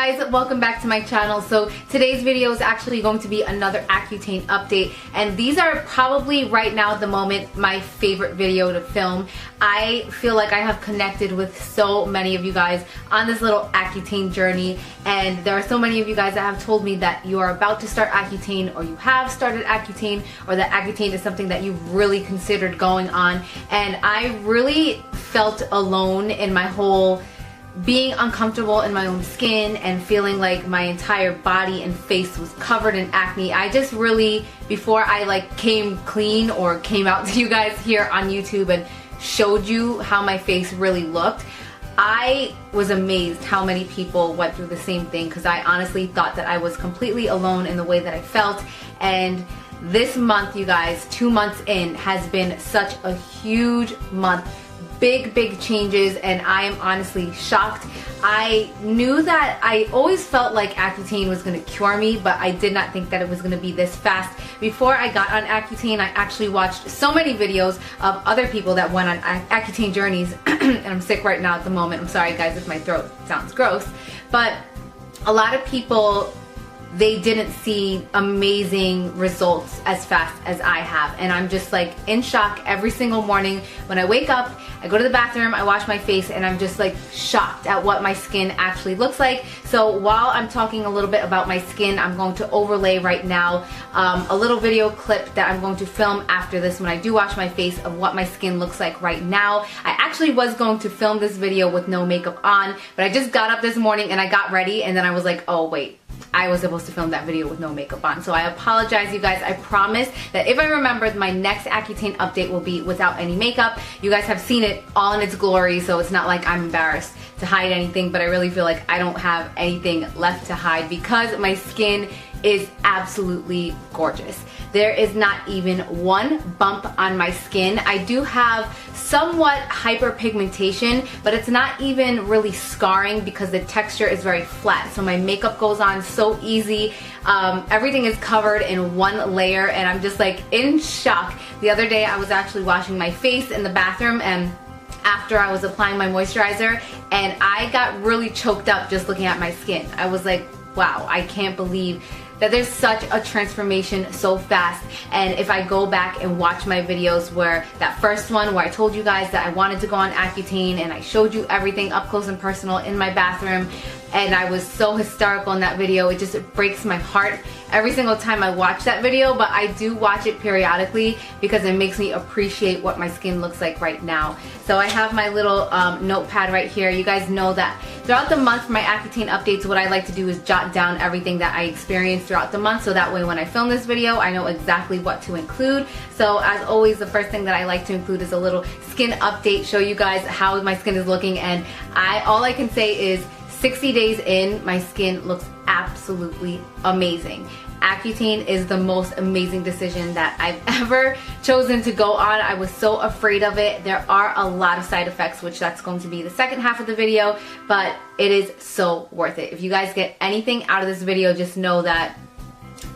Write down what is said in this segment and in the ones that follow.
guys, welcome back to my channel. So today's video is actually going to be another Accutane update, and these are probably right now at the moment my favorite video to film. I feel like I have connected with so many of you guys on this little Accutane journey, and there are so many of you guys that have told me that you are about to start Accutane, or you have started Accutane, or that Accutane is something that you've really considered going on. And I really felt alone in my whole being uncomfortable in my own skin and feeling like my entire body and face was covered in acne. I just really, before I came clean or came out to you guys here on YouTube and showed you how my face really looked, I was amazed how many people went through the same thing, because I honestly thought that I was completely alone in the way that I felt. And this month, you guys, 2 months in, has been such a huge month. Big changes, and I am honestly shocked. I knew that I always felt like Accutane was going to cure me, but I did not think that it was going to be this fast. Before I got on Accutane, I actually watched so many videos of other people that went on Accutane journeys, and I'm sick right now at the moment. I'm sorry guys if my throat sounds gross, but a lot of people, they didn't see amazing results as fast as I have, and I'm just like in shock every single morning when I wake up. I go to the bathroom, I wash my face, and I'm just like shocked at what my skin actually looks like. So while I'm talking a little bit about my skin, I'm going to overlay right now a little video clip that I'm going to film after this when I do wash my face of what my skin looks like right now. I actually was going to film this video with no makeup on, but I just got up this morning and I got ready, and then I was like, oh wait, I was supposed to film that video with no makeup on. So I apologize, you guys. I promise that if I remember, my next Accutane update will be without any makeup. You guys have seen it all in its glory, so it's not like I'm embarrassed to hide anything, but I really feel like I don't have anything left to hide because my skin is absolutely gorgeous. There is not even one bump on my skin. I do have somewhat hyperpigmentation, but it's not even really scarring because the texture is very flat. So my makeup goes on so easy. Everything is covered in one layer, and I'm just like in shock. The other day I was actually washing my face in the bathroom, and after I was applying my moisturizer, and I got really choked up just looking at my skin. I was like, wow, I can't believe that there's such a transformation so fast. And if I go back and watch my videos, where that first one where I told you guys that I wanted to go on Accutane and I showed you everything up close and personal in my bathroom, and I was so hysterical in that video, it just breaks my heart every single time I watch that video. But I do watch it periodically because it makes me appreciate what my skin looks like right now. So I have my little notepad right here. You guys know that throughout the month for my Accutane updates, what I like to do is jot down everything that I experience throughout the month, so that way when I film this video, I know exactly what to include. So as always, the first thing that I like to include is a little skin update, show you guys how my skin is looking. And all I can say is 60 days in, my skin looks absolutely amazing. Accutane is the most amazing decision that I've ever chosen to go on. I was so afraid of it. There are a lot of side effects, which that's going to be the second half of the video, but it is so worth it. If you guys get anything out of this video, just know that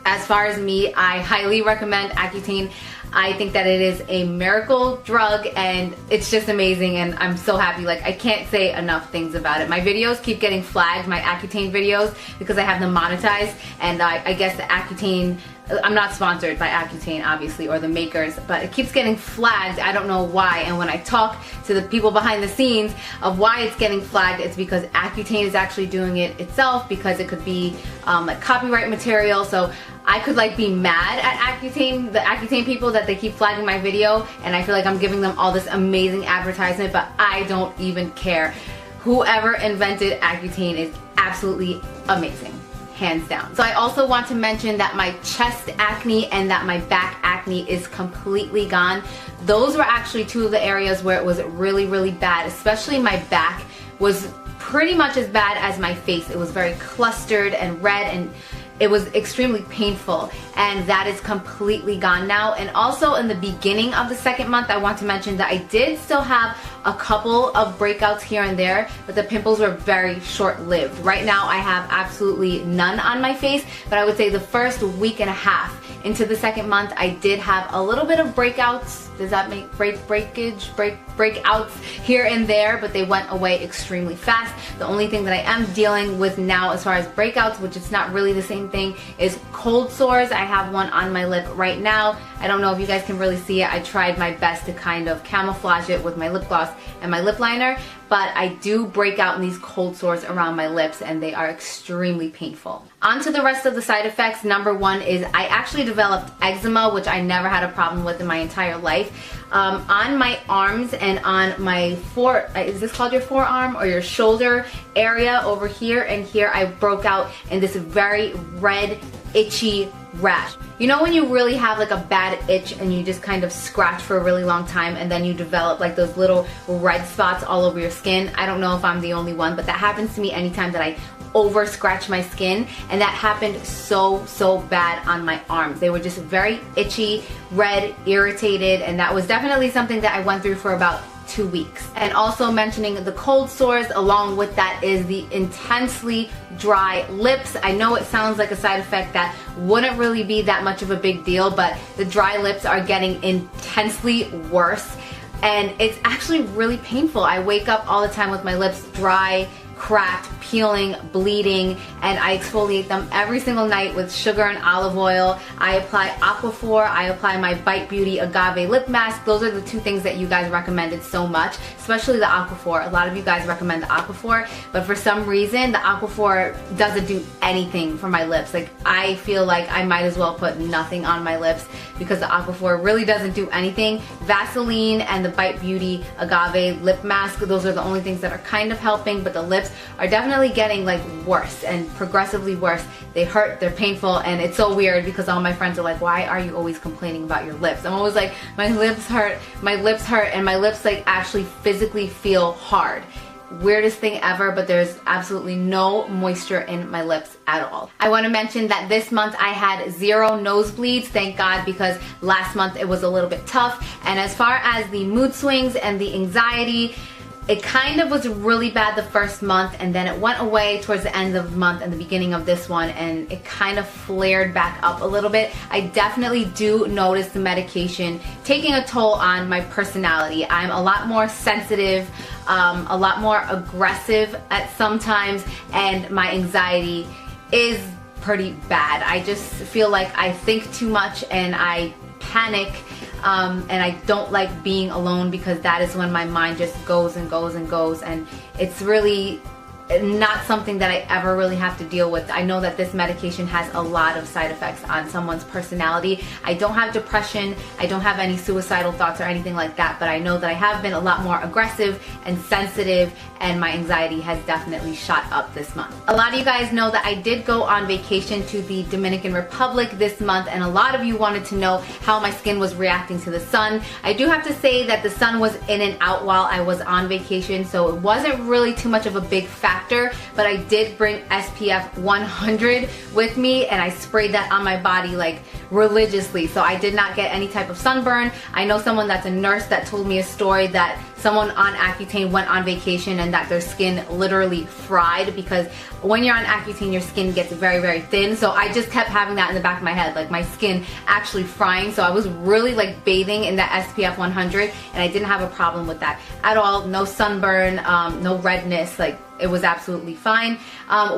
as far as me, I highly recommend Accutane. I think that it is a miracle drug, and it's just amazing, and I'm so happy. Like, I can't say enough things about it. My videos keep getting flagged, my Accutane videos, because I have them monetized, and I guess the Accutane, I'm not sponsored by Accutane obviously, or the makers, but it keeps getting flagged. I don't know why. And when I talk to the people behind the scenes of why it's getting flagged, it's because Accutane is actually doing it itself, because it could be like copyright material. So I could be mad at Accutane, the Accutane people, that they keep flagging my video, and I feel like I'm giving them all this amazing advertisement, but I don't even care. Whoever invented Accutane is absolutely amazing, hands down. So I also want to mention that my chest acne and that my back acne is completely gone. Those were actually two of the areas where it was really bad, especially my back was pretty much as bad as my face. It was very clustered and red, and it was extremely painful, and that is completely gone now. And also in the beginning of the second month, I want to mention that I did still have a couple of breakouts here and there, but the pimples were very short-lived. Right now I have absolutely none on my face, but I would say the first week and a half into the second month I did have a little bit of breakouts. Does that make breakouts here and there, but they went away extremely fast. The only thing that I am dealing with now as far as breakouts, which is not really the same thing, is cold sores. I have one on my lip right now. I don't know if you guys can really see it. I tried my best to kind of camouflage it with my lip gloss and my lip liner, but I do break out in these cold sores around my lips and they are extremely painful. On to the rest of the side effects. Number one is I actually developed eczema, which I never had a problem with in my entire life. On my arms and on my is this called your forearm or your shoulder area over here and here, I broke out in this very red, itchy rash. You know when you really have like a bad itch and you just kind of scratch for a really long time and then you develop like those little red spots all over your skin? I don't know if I'm the only one, but that happens to me anytime that I over scratch my skin, and that happened so bad on my arms. They were just very itchy, red, irritated, and that was definitely something that I went through for about 2 weeks. And also mentioning the cold sores, along with that is the intensely dry lips. I know it sounds like a side effect that wouldn't really be that much of a big deal, but the dry lips are getting intensely worse and it's actually really painful. I wake up all the time with my lips dry, cracked, peeling, bleeding, and I exfoliate them every single night with sugar and olive oil. I apply Aquaphor, I apply my Bite Beauty Agave Lip Mask. Those are the two things that you guys recommended so much, especially the Aquaphor. A lot of you guys recommend the Aquaphor, but for some reason the Aquaphor doesn't do anything for my lips. Like, I feel like I might as well put nothing on my lips because the Aquaphor really doesn't do anything. Vaseline and the Bite Beauty Agave Lip Mask, those are the only things that are kind of helping, but the lips are definitely getting like worse and progressively worse. They hurt, they're painful, and it's so weird because all my friends are like, why are you always complaining about your lips? I'm always like, my lips hurt, and my lips like actually physically feel hard. Weirdest thing ever, but there's absolutely no moisture in my lips at all. I want to mention that this month I had 0 nosebleeds, thank God, because last month it was a little bit tough. And as far as the mood swings and the anxiety, it kind of was really bad the first month, and then it went away towards the end of the month and the beginning of this one, and it kind of flared back up a little bit. I definitely do notice the medication taking a toll on my personality. I'm a lot more sensitive, a lot more aggressive at sometimes, and my anxiety is pretty bad. I just feel like I think too much and I panic. And I don't like being alone because that is when my mind just goes and goes and goes, and it's really not something that I ever really have to deal with. I know that this medication has a lot of side effects on someone's personality. I don't have depression, I don't have any suicidal thoughts or anything like that, but I know that I have been a lot more aggressive and sensitive, and my anxiety has definitely shot up this month. A lot of you guys know that I did go on vacation to the Dominican Republic this month, and a lot of you wanted to know how my skin was reacting to the sun. I do have to say that the sun was in and out while I was on vacation, so it wasn't really too much of a big factor, but I did bring SPF 100 with me, and I sprayed that on my body like religiously, so I did not get any type of sunburn. I know someone that's a nurse that told me a story that someone on Accutane went on vacation and that their skin literally fried, because when you're on Accutane your skin gets very thin, so I just kept having that in the back of my head, like my skin actually frying. So I was really like bathing in that SPF 100 and I didn't have a problem with that at all. No sunburn, no redness, like it was absolutely fine.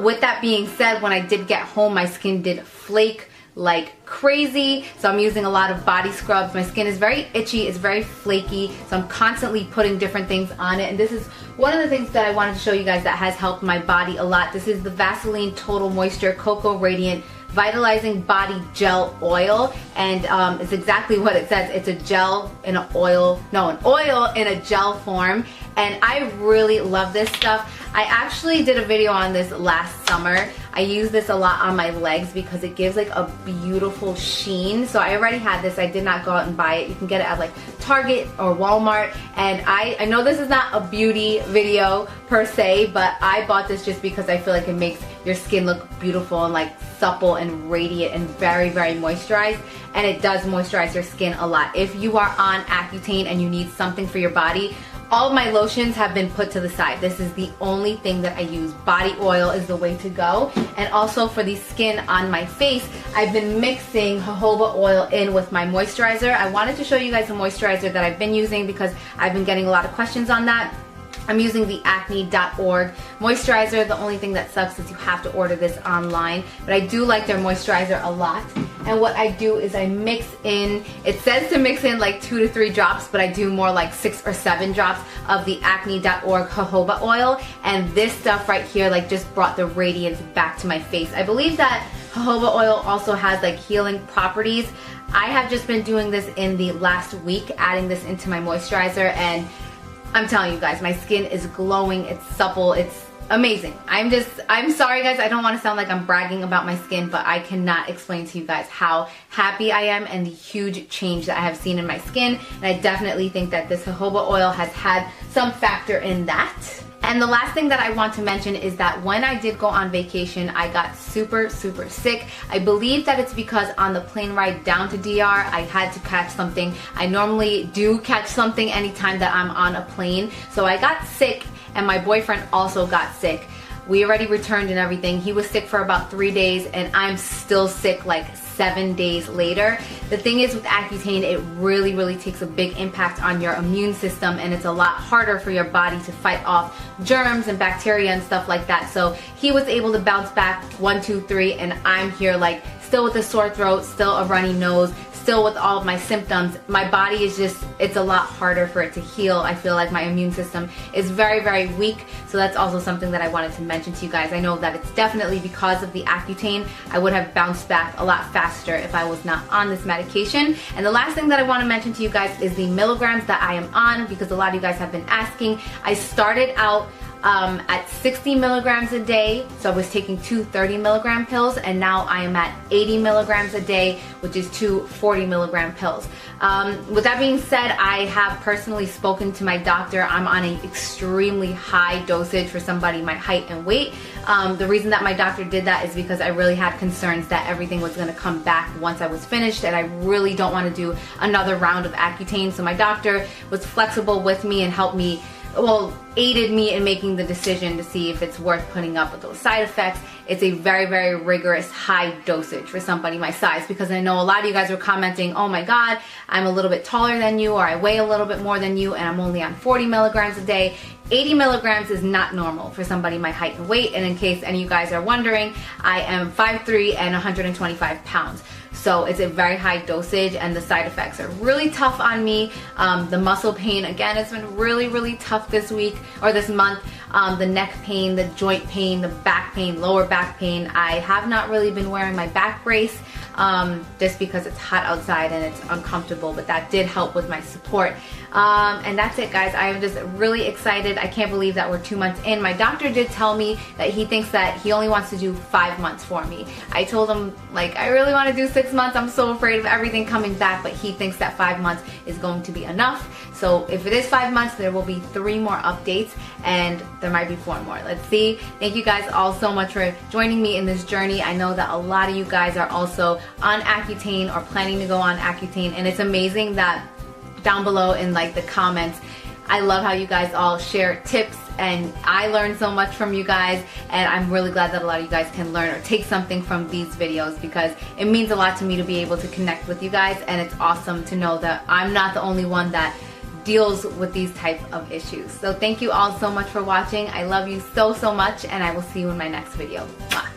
With that being said, when I did get home my skin did flake like crazy, so I'm using a lot of body scrubs. My skin is very itchy, it's very flaky, so I'm constantly putting different things on it, and this is one of the things that I wanted to show you guys that has helped my body a lot. This is the Vaseline Total Moisture Cocoa Radiant Vitalizing Body Gel Oil, and it's exactly what it says. It's a gel in an oil, no, an oil in a gel form, and I really love this stuff. I actually did a video on this last summer. I use this a lot on my legs because it gives like a beautiful sheen. So I already had this. I did not go out and buy it. You can get it at like Target or Walmart. And I know this is not a beauty video per se, but I bought this just because I feel like it makes your skin look beautiful and like supple and radiant and very, very moisturized. And it does moisturize your skin a lot. If you are on Accutane and you need something for your body, all of my lotions have been put to the side. This is the only thing that I use. Body oil is the way to go. And also for the skin on my face, I've been mixing jojoba oil in with my moisturizer. I wanted to show you guys the moisturizer that I've been using because I've been getting a lot of questions on that. I'm using the acne.org moisturizer. The only thing that sucks is you have to order this online, but I do like their moisturizer a lot. And what I do is I mix in, it says to mix in like 2 to 3 drops, but I do more like 6 or 7 drops of the acne.org jojoba oil. And this stuff right here like just brought the radiance back to my face. I believe that jojoba oil also has like healing properties. I have just been doing this in the last week, adding this into my moisturizer, and I'm telling you guys, my skin is glowing, it's supple, it's amazing. I'm sorry guys, I don't want to sound like I'm bragging about my skin, but I cannot explain to you guys how happy I am and the huge change that I have seen in my skin. And I definitely think that this jojoba oil has had some factor in that. And the last thing that I want to mention is that when I did go on vacation, I got super, super sick. I believe that it's because on the plane ride down to DR, I had to catch something. I normally do catch something anytime that I'm on a plane. So I got sick, and my boyfriend also got sick. We already returned and everything. He was sick for about 3 days, and I'm still sick like 7 days later. The thing is with Accutane, it really, really takes a big impact on your immune system, and it's a lot harder for your body to fight off germs and bacteria and stuff like that. So he was able to bounce back 1, 2, 3, and I'm here like still with a sore throat, still a runny nose, still with all of my symptoms. My body is just, it's a lot harder for it to heal. I feel like my immune system is very, very weak. So that's also something that I wanted to mention to you guys. I know that it's definitely because of the Accutane. I would have bounced back a lot faster if I was not on this medication. And the last thing that I want to mention to you guys is the milligrams that I am on, because a lot of you guys have been asking. I started out at 60 milligrams a day, so I was taking 2 30-milligram pills, and now I am at 80 milligrams a day, which is 2 40-milligram pills. With that being said, I have personally spoken to my doctor. I'm on an extremely high dosage for somebody my height and weight. The reason that my doctor did that is because I really had concerns that everything was going to come back once I was finished, and I really don't want to do another round of Accutane. So my doctor was flexible with me and helped me, well, aided me in making the decision to see if it's worth putting up with those side effects. It's a very, very rigorous high dosage for somebody my size, because I know a lot of you guys were commenting, oh my god, I'm a little bit taller than you, or I weigh a little bit more than you, and I'm only on 40 milligrams a day. 80 milligrams is not normal for somebody my height and weight, and in case any of you guys are wondering, I am 5'3" and 125 pounds. So it's a very high dosage, and the side effects are really tough on me. The muscle pain, again, it's been really, really tough this week or this month. The neck pain, the joint pain, the back pain, lower back pain. I have not really been wearing my back brace just because it's hot outside and it's uncomfortable, but that did help with my support. And that's it, guys. I am just really excited. I can't believe that we're 2 months in. My doctor did tell me that he thinks that he only wants to do 5 months for me. I told him, like, I really want to do 6 months. I'm so afraid of everything coming back, but he thinks that 5 months is going to be enough. So if it is 5 months, there will be 3 more updates, and there might be 4 more. Let's see. Thank you guys all so much for joining me in this journey. I know that a lot of you guys are also on Accutane or planning to go on Accutane, and it's amazing that down below in like the comments, I love how you guys all share tips, and I learn so much from you guys, and I'm really glad that a lot of you guys can learn or take something from these videos, because it means a lot to me to be able to connect with you guys, and it's awesome to know that I'm not the only one that deals with these type of issues. So thank you all so much for watching. I love you so, so much, and I will see you in my next video. Mwah.